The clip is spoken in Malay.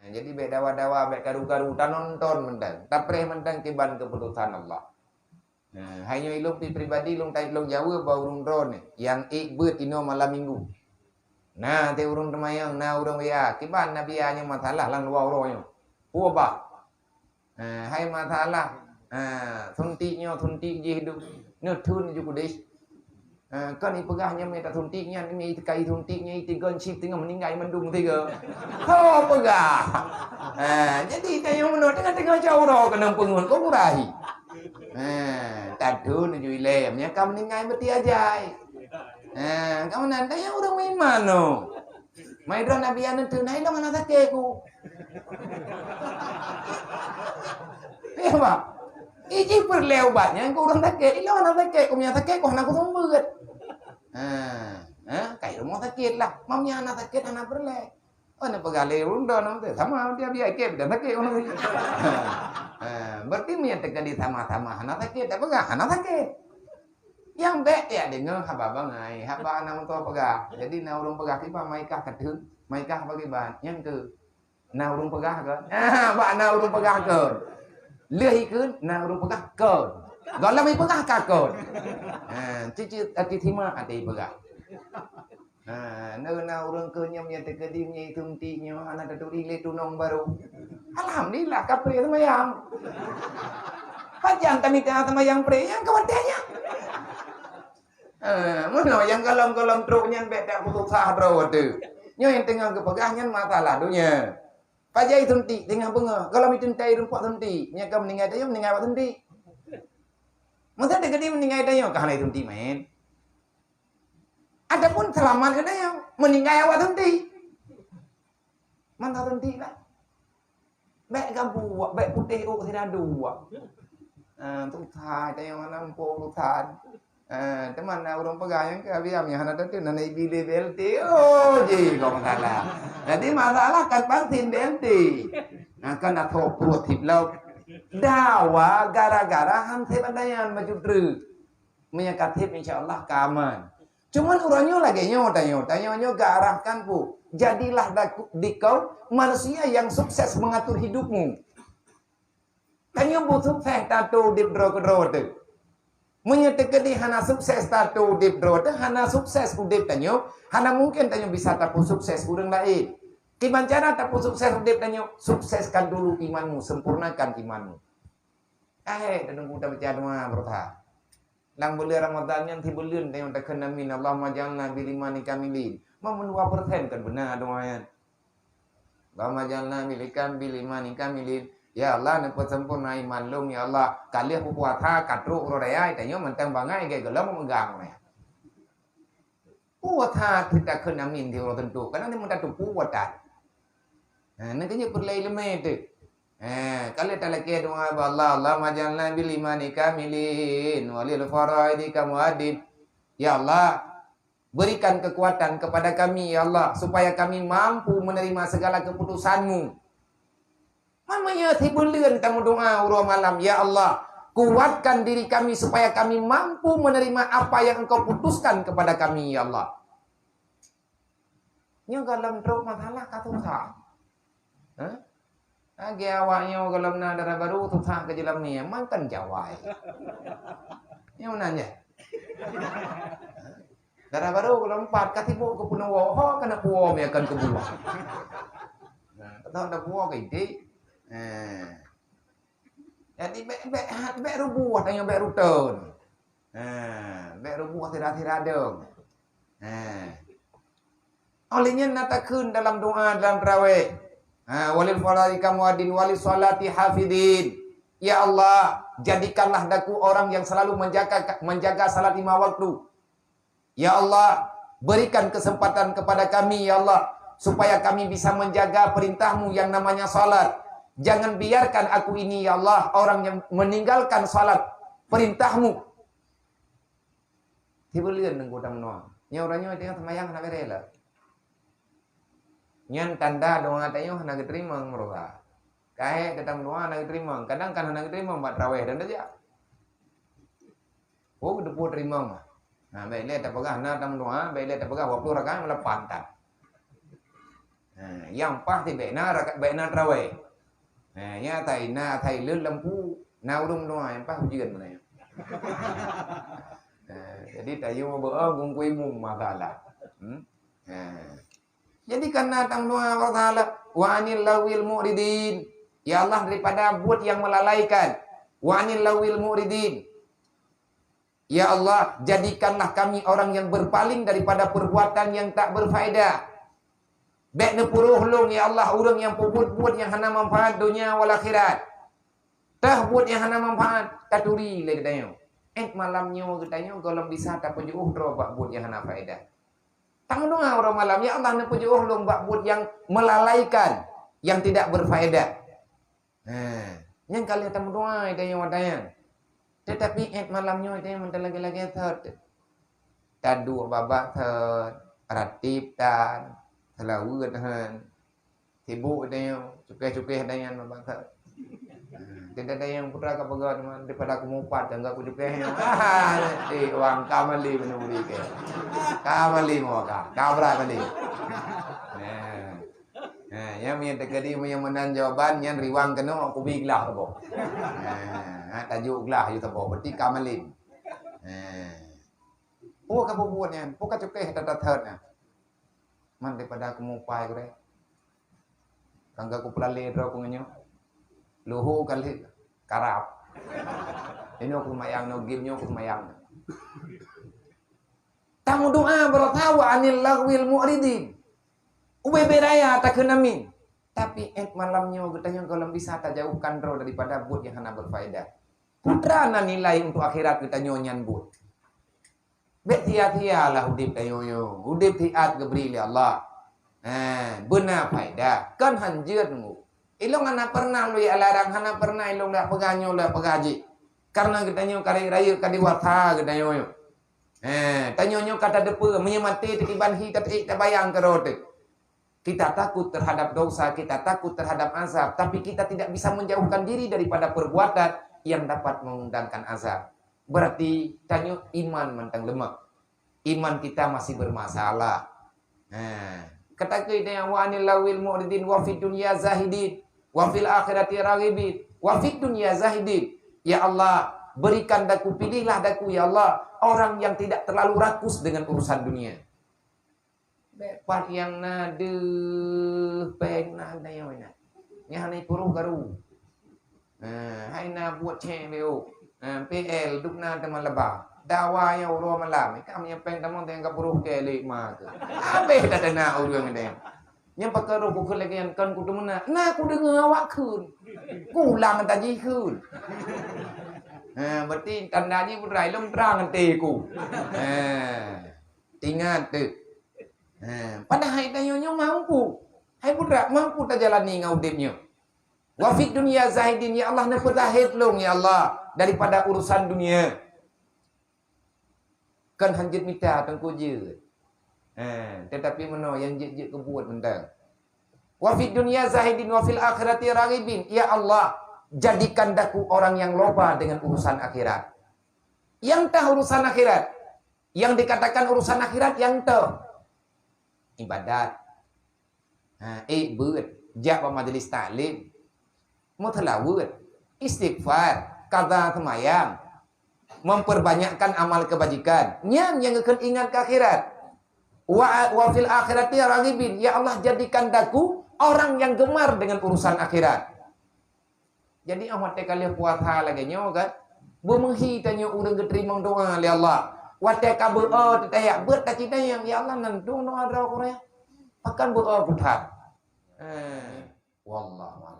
Jadi baik dawa-dawa, baik karu-karu, tak nonton mentang. Tak perih mentang kiban keputusan Allah. Hanya ilung pribadi, ilung tak ilung Jawa, bau urung drone. Yang ikbet ino malam minggu. Nah, te urung temayang, nah urung biya. Kiban na biyanya masalah lang luar urungnya. Puaba. Hai masalah. Thuntik je hidup. Nutun juga deh. Kan ni pegahnya minta suntiknya ni kai suntiknya itu gonci tengah meninggal mendung tiga. Oh pegah. Jadi tayo menurut tengah-tengah jauh kena pengun kau murahi. Tadu nuju ilemnya kamu meninggal beti ajai. Kamu nanti yang orang main mano. Mai drone nabi anu tu nai long anak keku. Ya pak. Iji perleu batnya kau orang tak ke, ilong anak tak ke, kau punya tak ke, kau nak kau sumber. Kayak rumah sakit lah. Mamnya anak sakit, anak berlek. Oh, nak pegale undang nanti sama dia biar kep dan sakit orang ni. Berarti minyak terjadi sama-sama anak sakit, tak pegah anak sakit. Yang baik ya dengar haba bangai, haba anak tua pegah. Jadi nak urung pegah tiba maikah ketun, maikah bagi ban. Yang ke, nak urung pegah ke? Bak nak urung pegah ke? Leh ikut, nak urung pegah ke? Kalau mai pegah kakot. Cici ati thima ati pegah. Na urang ke nyam yang terkedimnya itu mtinya anak datu ile tunong baru. Alhamdulillah kapre semayang. Pajang kami tengah semayang pre yang kawannya. Mana yang kolom-kolom truknya beda putus sah bro tu. Nyo yang tengah kepegahnya masalah dunia. Pajai tunti tengah bunga. Kalau mitun tai rumput tunti, nya kam meninggal dia meninggal tunti. Masa dia gede meninggal dia kahana itu tunti main. Adapun selamat kena yang meninggal awak tunti. Mana tunti lah. Baik gambu, baik putih tidak dua. Tu thai dia yang mana empuk tu thai. Teman orang pegang yang kabiam yang hana tu nana ibi level ti. Oh je kau masalah. Jadi masalah kan pangsin delti. Kan nak thok perut tip lau. Dawa gara-gara hansip adayan maju terus. Menyakatip insyaAllah keaman. Cuman orangnya lagi tanya garahkan pu. Jadilah dikau manusia yang sukses mengatur hidupmu. Tanya bu sukses tato dip dro tu. Menyatakan di hana sukses tato dip dro tu, hana sukses udip tanya. Hana mungkin tanya bisa tapu sukses urang lain. Gimana cara tapu sukses udip tanya? Sukseskan dulu imanmu, sempurnakan imanmu. Dan kita baca doa bertah. Lang bulan Ramadan yang tibulan tengok tak kena min Allahumma ja'alna bil imani kamilin. Mau 2% kan benar doanya. Allahumma ja'alna bil imani kamilin. Ya Allah nak sempurna iman long ya Allah. Kalian puasa katru rodaya tanya mentang bangai ke gelam megang ni. Puasa kita kena min di orang tentu. Karena ni mentang tu puasa. Nanti perlu ilmu tu. Kalau tak lagi doa Allah majalna bil imani kamilin walil faraidi kamuadin. Ya Allah, berikan kekuatan kepada kami ya Allah supaya kami mampu menerima segala keputusan-Mu. Mamanya tibulan tamu doa urang malam ya Allah, kuatkan diri kami supaya kami mampu menerima apa yang Engkau putuskan kepada kami ya Allah. Nya dalam truk masalah kata tak. Agi awaknya kalau nak darah baru tu tak ke dalam ni makan jawai. Yang nanya. Darah baru kalau 4 katibu ke punawo ho kena puo me akan kebuah. Tahu dah puo ke itu. Jadi be rubuh tanya be ruton. Be rubuh tidak dong. Olehnya natakeun dalam doa dalam tarawih. Walil faraika muadin walil salati hafidin. Ya Allah, jadikanlah daku orang yang selalu menjaga salat 5 waktu. Ya Allah, berikan kesempatan kepada kami ya Allah supaya kami bisa menjaga perintah-Mu yang namanya salat. Jangan biarkan aku ini ya Allah orang yang meninggalkan salat perintah-Mu. Tibulian nang godang noa. Nya orangnya tengah semayang na berela. Nyan tanda doa tayo nak terima mereka. Kae ketang doa nak terima. Kadang kan nak terima buat raweh dan aja. Oh depu terima mah. Nah baik le tak pegah na tam doa, baik le tak pegah 20 rakaat melepan tak. Yang pah thì bệ na trawe. Ya thầy lướt lampu nào đông doa yang pah ujian mana ya. Jadi tayo beragam kui mum matala. Jadi karena tang doa Allah Taala wa anil lawil mu'ridin. Ya Allah daripada buat yang melalaikan. Wa anil lawil mu'ridin. Ya Allah, jadikanlah kami orang yang berpaling daripada perbuatan yang tak berfaedah. Baik ne puruh long ya Allah, orang yang buat yang hana manfaat dunia wal akhirat. Tah buat yang hana manfaat katuri le katanya. Malamnya katanya kalau bisa tak pujuh ro buat yang hana faedah. Tang doa orang malam ya Allah ne pujuh long buat yang melalaikan, yang tidak berfaedah. Yang kalian tang doa katanya wadanya. Tetapi malamnya itu yang lagi-lagi third. Tadu babak third, ratib dan selawat dan sibuk dia, cukai-cukai ada yang babak third. Tidak ada yang putra kapagat daripada aku mumpat dan aku cukai. Di uang kamali menuri ke. Kamali mau kabra kali. Yang minta kadi yang menan jawaban yang riwang kena aku biglah apa. Tajuk lah you tabo berarti kamalin. Oh kamu buatnya, pokok cukai tata third man daripada aku mau pai kore. Kangga aku pelali ro aku ngenyo. Luhu kali karap. Ini aku mayang no game aku mayang. Tamu doa bertawa anil lagwil mu'ridin. Ube beraya tak kenamin. Tapi malamnya katanya kalau bisa tak jauhkan roh daripada buat yang hana berfaedah. Putra na nilai untuk akhirat kita nyonyan buat. Bet tia-tia lah udip tayo. Udip tiat gebri li Allah. Benar faedah. Kan hanjir mu. Ilong hana pernah lu ya larang hana pernah ilong dak peganyo dak pegaji. Karena katanya kari raya kadiwata katanya. Tanyo kata depe menyemati tikiban hi kata tak bayang kerote. Kita takut terhadap dosa, kita takut terhadap azab, tapi kita tidak bisa menjauhkan diri daripada perbuatan yang dapat mengundangkan azab. Berarti tanya iman mentang lemah. Iman kita masih bermasalah. Kata kita yang wa anil lawil mu'ridin wa fid dunya zahidin wa fil akhirati raghibin wa fid dunya zahidin. Ya Allah, berikan daku, pilihlah daku ya Allah, orang yang tidak terlalu rakus dengan urusan dunia. Bepat yang nade pernah ada yang mana? Yang ni puruh garu. Hai na buat cendeo. PL duk na teman lebah. Dawa yang urus malam. Kami yang peng teman yang kapuruh kelik mak. Abe dah dana urang dia. Yang perkara ku lagi yang kan ku temuna. Nah ku dengar awak kun. Ku ulang tadi kun. Berarti tandanya berai lom terang nanti ku. Ingat tu. Padahal tayonya mampu. Hai budak mampu tak jalani ngaudipnya. Wa fid dunya zahidin ya Allah nak zahid long ya Allah daripada urusan dunia. Kan hanjit mita tengku je. Tetapi mana yang je kebuat mentang. Wa fid dunya zahidin wa fil akhirati raghibin. Ya Allah, jadikan daku orang yang loba dengan urusan akhirat. Yang tahu urusan akhirat. Yang dikatakan urusan akhirat yang tahu ibadat. Buat jawab majlis taklim, mutalawud, istighfar, qada semayang, memperbanyakkan amal kebajikan. Yang akan ingat ke akhirat. Wa fil akhirati raghibin. Ya Allah, jadikan daku orang yang gemar dengan urusan akhirat. Jadi amat kali puasa lagi nyo kan. Bumenghi tanya urang keterima doa li Allah. Wate ka berdoa tetayak ber tak cita yang ya Allah nantung doa doa Korea. Akan berdoa putar. Wallahu